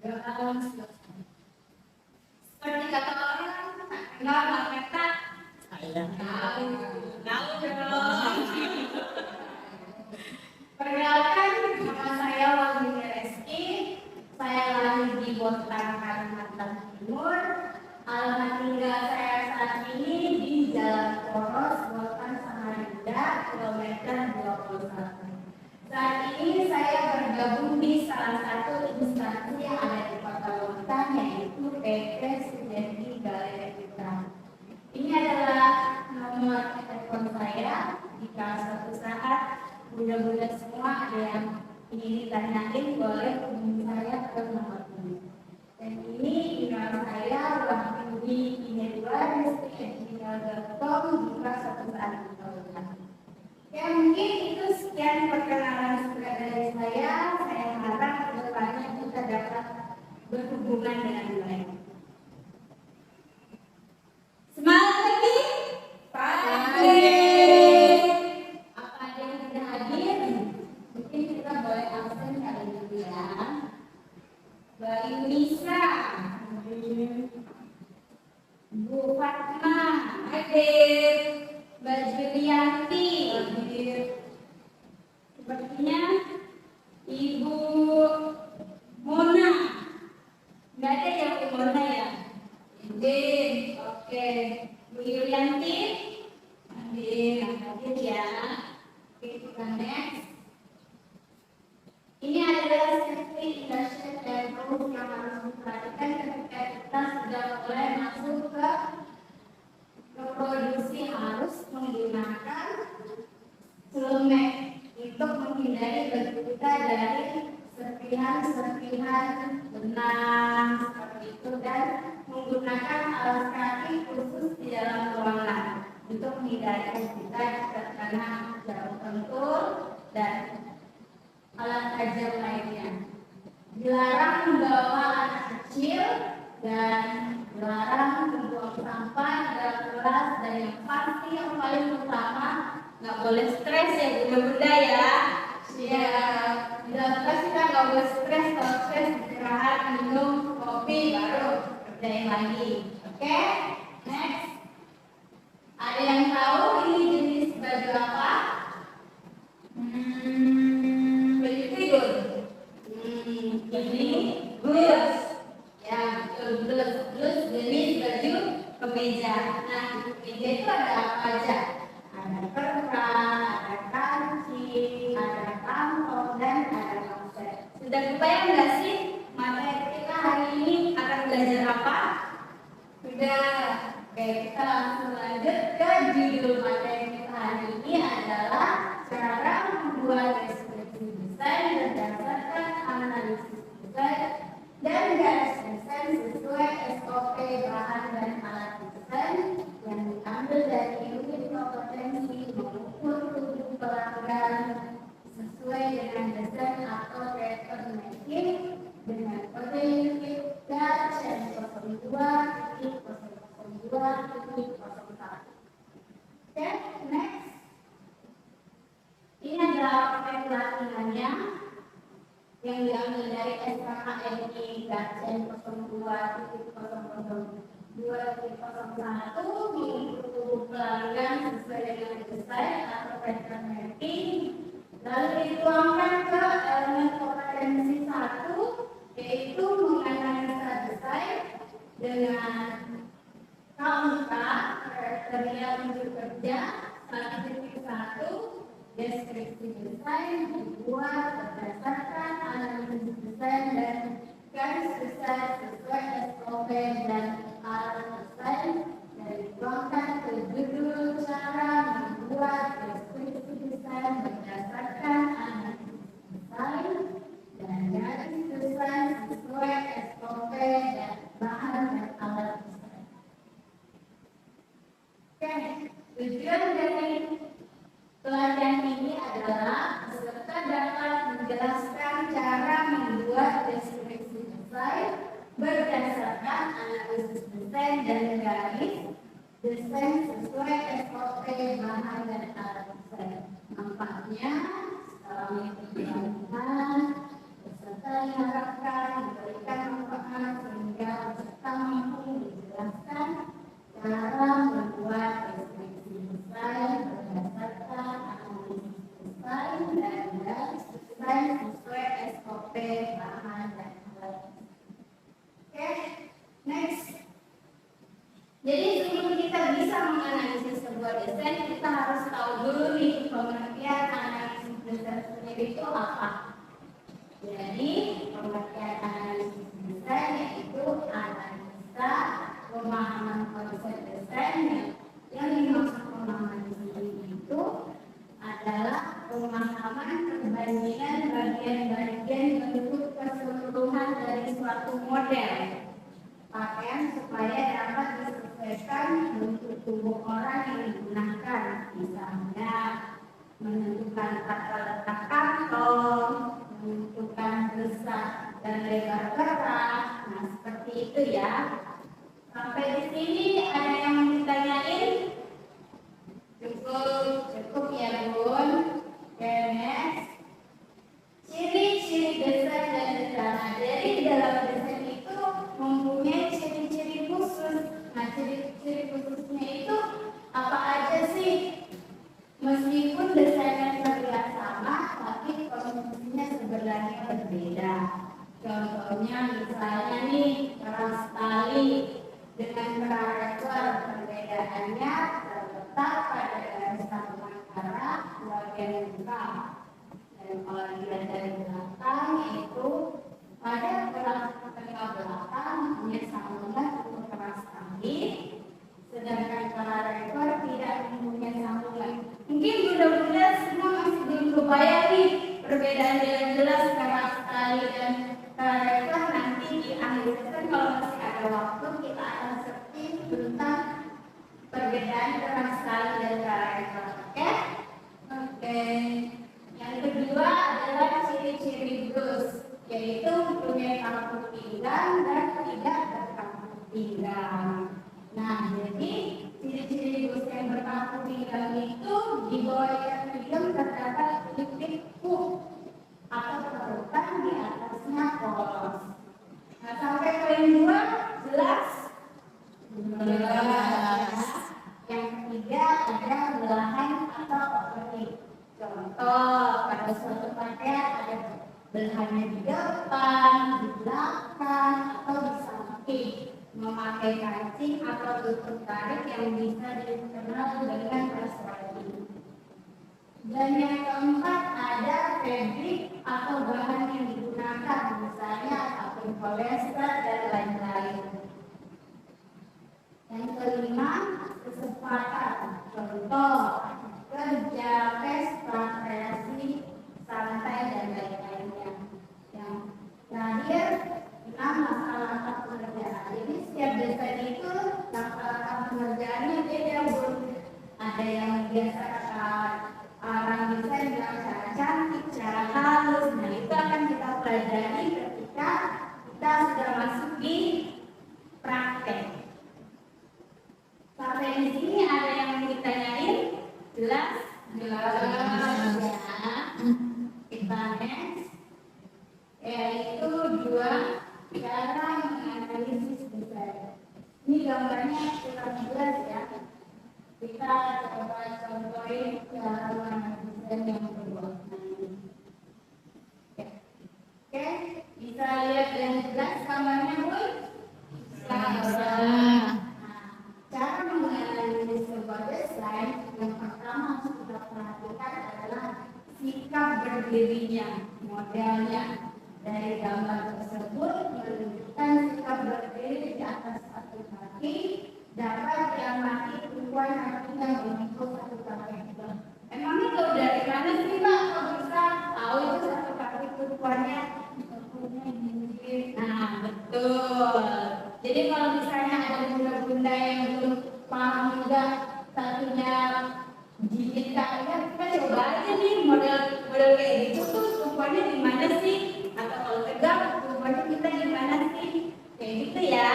Seperti kata orang, enggak mata saya tahu dong. Perkenalkan, nama saya Wahyu Reski. Saya lahir di Bontang, Kalimantan Timur. Alamat tinggal saya saat ini di Jalan Poros, Bontang, Samarinda, kilometer 21. Saat ini saya bergabung di salah satu instansi yang ada di Kota Bontang, yaitu PT Sinergi Galeri Putra. Ini adalah nomor telepon saya. Jika suatu saat mudah-mudahan semua ada yang ingin ditanyain, boleh hubungi saya ke nomor ini. Dan ini email saya wahyu.email2@gmail.com jika suatu saat diperlukan. Ya, mungkin itu sekian perkenalan singkat dari saya. Saya harap kedepannya kita dapat berhubungan dengan baik. Semangat lagi, pagi. Apa ada yang tidak hadir? Mungkin kita boleh absen kali ini ya. Mbak Yunisa, Bu Fatma, hadir. Mbak Julianti, hadir. Sepertinya Ibu Mona, nggak ada ya Bu Mona ya? Hadir, oke. Bu Yulianti, hadir ya. Oke, kita next. Ini adalah safety industry dan rules yang harus diperhatikan ketika kita sudah mulai masuk ke produksi. Harus menggunakan celemek untuk menghindari bagi kita dari serpihan-serpihan benang seperti itu, dan menggunakan alas kaki khusus di dalam ruangan untuk menghindari kita terkena jarum pentul dan alat tajam lainnya. Dilarang membawa anak kecil dan dilarang membuang sampah dalam kelas, dan yang pasti yang paling utama nggak boleh stres ya bunda-bunda ya. Ya, di dalam kelas kita nggak boleh stres. Kalau stres istirahat, minum kopi, baru kerjain lagi. Oke, next. Ada yang tahu ini jenis baju apa? Baju tidur. Ini blus. Ya, betul, blus jenis baju kemeja. Nah, di kemeja itu ada apa aja? Ada perban, ada kancing, ada kantong, dan ada korset. Sudah kebayang nggak sih materi kita hari ini akan belajar apa? Sudah. Oke, kita langsung lanjut ke judul materi kita hari ini adalah cara membuat deskripsi desain berdasarkan analisis desain dan garis desain sesuai SOP bahan dan alat desain yang diambil dari unit kompetensi mengukur tubuh pelanggan sesuai dengan desain atau pattern making dengan kode unit Dan/02.002.01. Oke, next. Ini adalah paket latihannya yang diambil dari SKKNI Gajen 02.002.01 mengukur tubuh pelanggan sesuai dengan desain atau pattern mapping, lalu dituangkan ke elemen kompetensi 1, yaitu menganalisa desain dengan KUK kriteria unjuk kerja 1.1. Deskripsi desain dibuat berdasarkan analisis desain dan garis desain sesuai SOP dan alat desain, dan dituangkan ke judul cara membuat deskripsi desain berdasarkan analisis desain dan garis desain sesuai SOP dan bahan dan alat desain. Oke, tujuan dari pelatihan ini adalah peserta dapat menjelaskan cara membuat deskripsi desain berdasarkan analisis desain dan garis desain sesuai SOP bahan dan alat desain. Nampaknya setelah mengikuti pelatihan, peserta peserta diharapkan diberikan manfaat sehingga peserta mampu menjelaskan cara membuat deskripsi desain berdasarkan analisis desain dan desain sesuai SOP bahan dan alat. Oke, next. Jadi sebelum kita bisa menganalisis sebuah desain, kita harus tahu dulu nih pengertian analisis desain sendiri itu apa. Jadi pengertian analisis desain yaitu analisa pemahaman konsep desain. Yang dimaksud pemahaman di sini itu adalah pemahaman perbandingan bagian-bagian bentuk keseluruhan dari suatu model pakaian supaya dapat disesuaikan bentuk tubuh orang yang digunakan, misalnya menentukan tata letak kantong, menentukan besar dan lebar gerak. Nah, seperti itu ya. Sampai di sini ada yang mau ditanyain? Cukup ya Bun. Oke, next. Ciri-ciri desain dan rencana. Jadi dalam desain itu mempunyai ciri-ciri khusus. Nah, ciri-ciri khususnya itu apa aja sih? Meskipun desainnya terlihat sama, tapi konsumsinya sebenarnya berbeda. Contohnya misalnya nih, keras tali dengan karakter perbedaannya terletak pada garis sambungan arah bagian muka. Dan kalau dilihat dari belakang itu pada keras tengah belakang punya sambungan untuk keras tali, sedangkan karakter tidak mempunyai sambungan. Mungkin mudah-mudahan semua masih belum kebayang nih perbedaan yang jelas keras tali dan karakter. Nanti di akhir sesi kalau masih ada waktu kita akan searching tentang perbedaan keras tali dan karakter. Oke. Yang kedua adalah ciri-ciri blus, yaitu mempunyai kampung pinggang dan tidak berkampung pinggang. Nah, jadi ciri-ciri blus yang berkampung pinggang itu di bawah ikat pinggang terdapat titik hook atau perutan di atasnya polos. Nah, sampai poin 2 jelas? Jelas. Yang ketiga ada belahan atau opening. Contoh, pada suatu pakaian ada belahannya di depan, di belakang, atau di samping. Memakai kancing atau tutup tarik yang bisa dikenal dengan resleting. Dan yang keempat ada fabrik atau bahan yang digunakan, misalnya kapur polyester dan lain-lain. Yang kelima, kesempatan. Contoh, kerja, pesta, kreasi, santai, dan lain-lainnya. Yang terakhir, 6 masalah pengerjaan. Jadi setiap desain itu langkah pengerjaannya beda, Bun. Ada yang biasa orang desain bilang cara cantik, cara halus. Nah, itu akan kita pelajari ketika kita sudah masuk di praktek. Sampai di sini ada yang mau ditanyain? Jelas? Jelas. Ya. Kita next. Yaitu 2 cara menganalisis desain. Ini gambarnya kurang jelas ya. Kita coba contohin cara menganalisis desain yang kedua. Oke, bisa lihat dengan jelas gambarnya, Bu? Bisa. Cara menganalisis sebuah desain yang pertama harus kita perhatikan adalah sikap berdirinya, modelnya. Dari gambar tersebut menunjukkan sikap berdiri di atas satu kaki, dapat diamati tumpuan kakinya memikul satu kaki. Emangnya tahu dari mana sih Pak? Kok bisa tahu itu satu kaki tumpuannya? Nah, betul. Jadi kalau misalnya ada bunda-bunda yang belum paham juga satunya gigit kakinya, kita coba aja nih model kayak gitu tuh tumpuannya di mana sih? Atau kalau tegak tumpuannya kita di mana sih? Kayak gitu ya.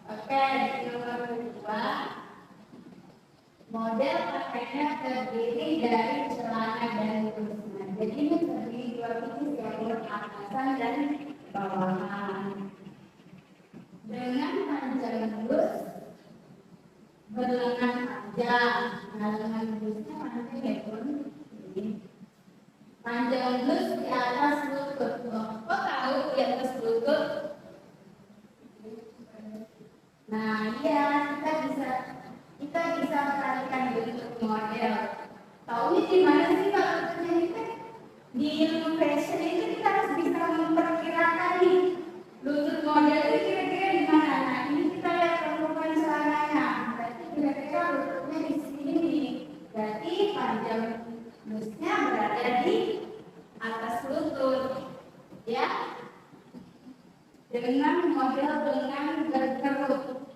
Oke, nomor 2. Model pakaiannya terdiri dari celana dan blus. Jadi ini terdiri dua sisi jalur atasan dan bawahan. Dengan panjang blus berlengan panjang. Nah, lengan blusnya panjang ya pun. Panjang blus di atas lutut. Kok tahu di atas lutut? Nah, iya kita bisa perhatikan bentuk model. Tahu di mana sih kalau ternyata di ilmu fashion itu kita harus bisa memperkirakan nih lutut model itu kira-kira di mana. Nah, ini kita lihat permukaan celananya. Berarti kira-kira lututnya di sini. Berarti panjang blusnya berada di atas lutut, ya. Dengan model lengan berkerut.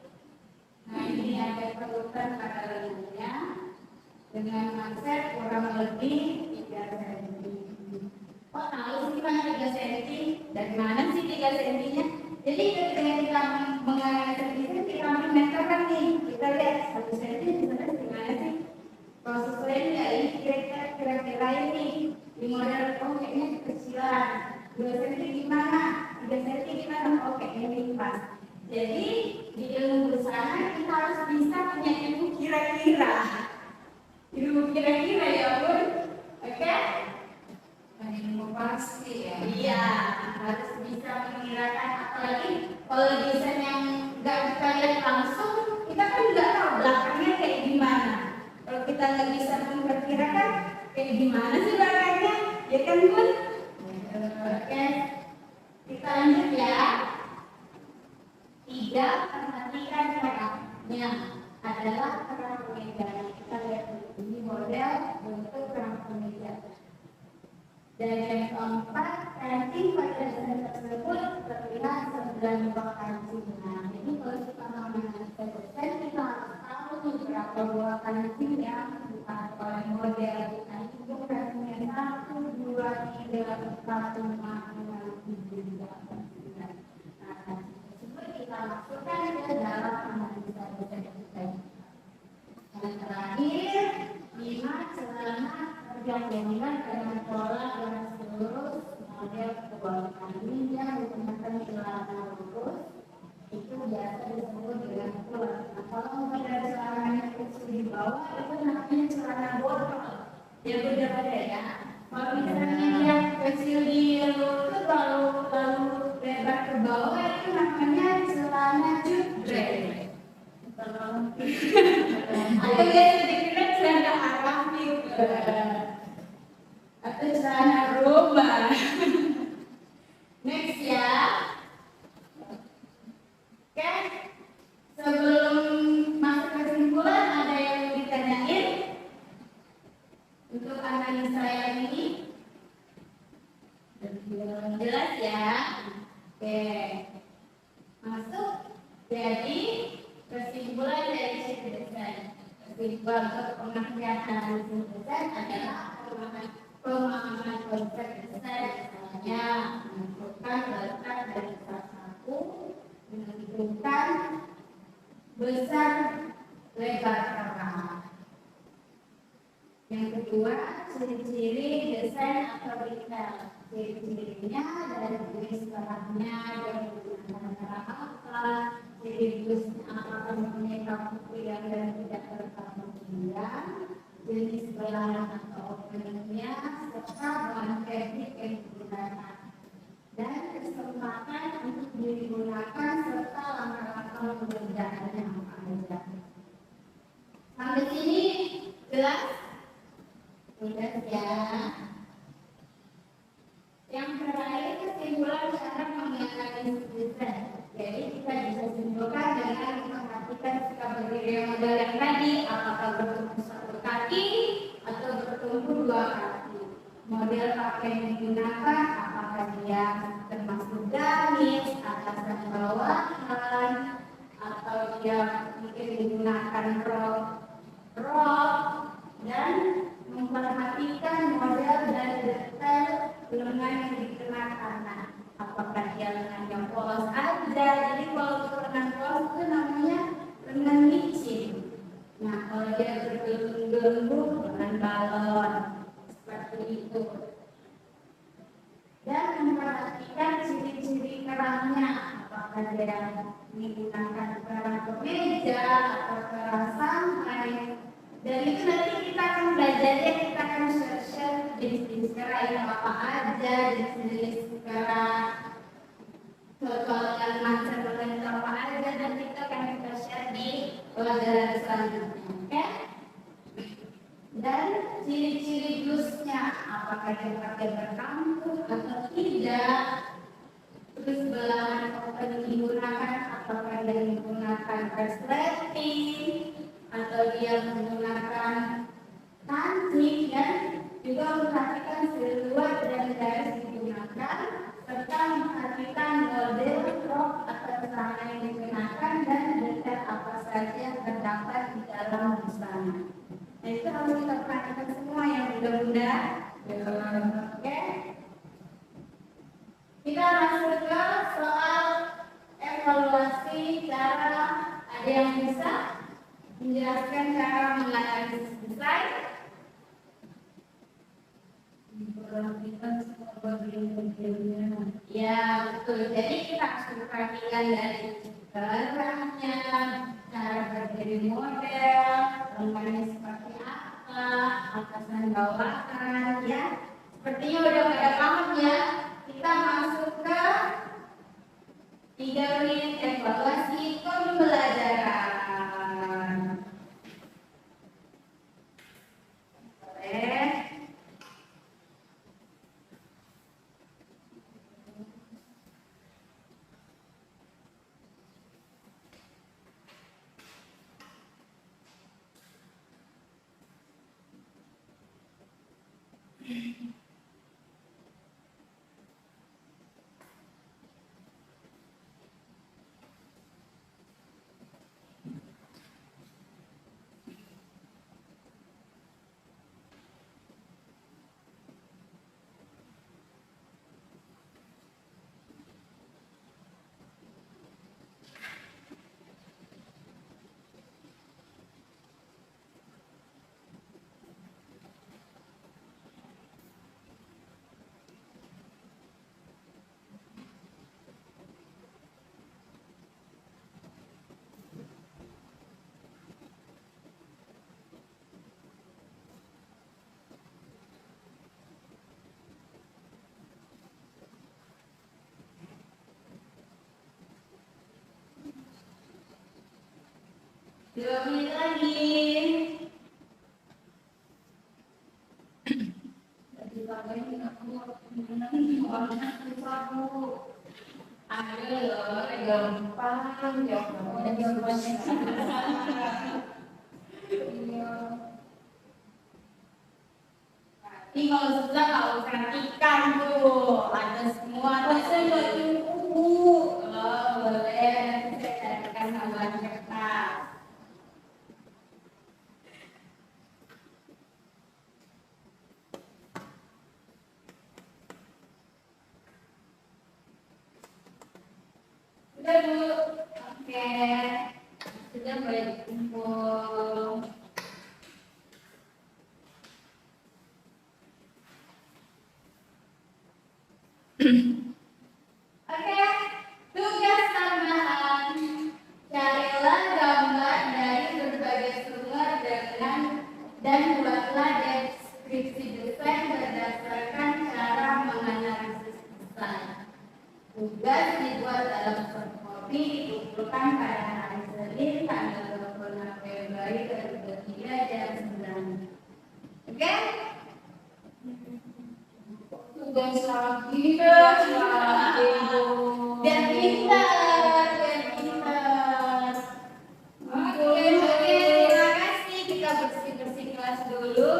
Nah, ini ada kerutan pada lengannya dengan manset kurang lebih 3 cm. Kok tahu sih mana 3 cm? Dari mana sih 3 cm-nya? Jadi ketika kita menganalisis itu kita memeterkan nih, kita lihat 1 cm sebenarnya gimana sih? Kalau sesuai nggak ini kira-kira ini di model kayaknya kekecilan. 2 cm gimana? 3 cm gimana? Oke, ini pas. Jadi di ilmu busana kita harus bisa punya ilmu kira-kira. Ilmu kira-kira ya bun, oke? Ilmu pasti ya. Iya, harus bisa mengirakan. Apalagi kalau desain yang nggak kita lihat langsung, kita kan nggak tahu belakangnya kayak gimana. Kalau kita nggak bisa memperkirakan kayak gimana sih belakangnya, ya kan bun? Oke, kita lanjut ya. 3, perhatikan caranya adalah kerang kemeja. Kita lihat ini model bentuk kerang kemeja. Dan yang keempat, kancing pada desain tersebut terlihat 9 buah kancing. Nah, jadi kalau kita menganalisis desain kita harus tahu nih berapa buah kancing yang dipakai oleh model. Nah, itu kancingnya 1, 2, 3, 4, 5, 6, 7, 8, 9. Nah, kita masukkan ke dalam analisa desain kita. Yang terakhir, 5 celana kerja dominan dengan pola garis lurus model kebalikan. Ini yang menggunakan celana lurus itu biasa disebut dengan pola. Nah, kalau model celananya kecil di bawah itu namanya celana botol. Ya beda-beda ya. Kalau misalnya yang kecil di lutut lalu lebar ke bawah itu namanya celana judrek. Atau kira-kira celana Arabik atau celana Roma. Next ya. Oke. Sebelum masuk kesimpulan ada yang mau ditanyain untuk analisa yang ini? Jelas ya. Oke, masuk. Jadi kesimpulan dari sheet design. Kesimpulan untuk pengertian analisis desain adalah pemahaman konsep desain, misalnya menentukan letak dari salah satu, menentukan besar lebar kerang. Yang kedua, ciri-ciri desain atau detail. Ciri-cirinya dari jenis bahannya, dari menggunakan cara apa, ciri busnya apakah mempunyai kamu pilihan dan tidak berkemudian, jenis belahan atau openingnya, serta bahan teknik yang digunakan, dan kesempatan untuk digunakan serta langkah-langkah pengerjaannya apa saja. Sampai sini jelas? Sudah ya. Yang terakhir kesimpulan cara menganalisis desain. Jadi kita bisa simpulkan dengan memperhatikan sikap berdiri model yang tadi, apakah bertumpu satu kaki atau bertumpu 2 kaki. Model pakaian yang digunakan, apakah dia termasuk gamis, atasan bawahan, atau dia mungkin digunakan rok, dan memperhatikan model dan detail lengan yang dikenakan. Nah, apakah dia lengannya polos aja? Jadi kalau lengan polos itu namanya lengan licin. Nah, kalau dia bergelembung lengan balon seperti itu. yang menggunakan kerang kemeja atau kerang sampai. Dan itu nanti kita akan belajarnya, kita akan share jenis-jenis kerang yang apa aja, jenis-jenis kerang dengan macam apa aja, dan kita akan share di pelajaran selanjutnya, oke? Dan ciri-ciri blusnya, apakah dia pakai berkampung atau tidak, terus belahan open digunakan, apakah dia menggunakan resleting atau dia menggunakan kancing, dan juga memperhatikan siluet dan garis digunakan, serta memperhatikan model rok atau celana yang digunakan dan detail apa saja yang terdapat di dalam busana. Nah, itu harus kita perhatikan semua ya bunda-bunda. Oke. Kita masuk ke soal evaluasi cara. Ada yang bisa menjelaskan cara menganalisis desain? Memperhatikan semua bagian-bagiannya. Ya, betul. Jadi kita harus memperhatikan dari barangnya, cara berdiri model, lengannya seperti apa, atasan bawahan, ya. Sepertinya udah pada paham ya. Kita masuk ke 3 menit evaluasi pembelajaran. Boleh. Dua menit lagi. Tadi pagi aku orangnya susah bu. Ada loh, gampang, jawabannya. Ini kalau susah nggak usah perhatikan tuh, ada semua. Saya nggak cukup. Oh boleh, nanti saya carikan tambahan kertas. Sudah bu, oke, sudah boleh dikumpul. Oke, tugas tambahan, carilah gambar dari berbagai sumber dan buatlah deskripsi desain berdasarkan cara menganalisis desain. Tugas dibuat dalam soft copy, dikumpulkan pada hari Senin tanggal 26 Februari 2023 jam 9. Oke? Tugas lagi, biar pintar. Oke, terima kasih. Kita bersih-bersih kelas dulu,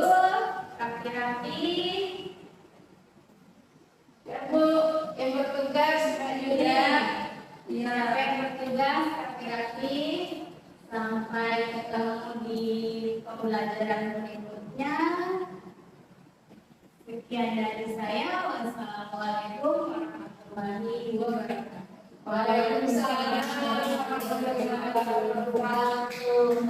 rapi-rapi. Ya bu, yang bertugas juga. Siapa yang bertugas rapi-rapi. Sampai ketemu di pembelajaran berikutnya. Sekian dari saya. Wassalamualaikum warahmatullahi wabarakatuh. Waalaikumsalam warahmatullahi wabarakatuh.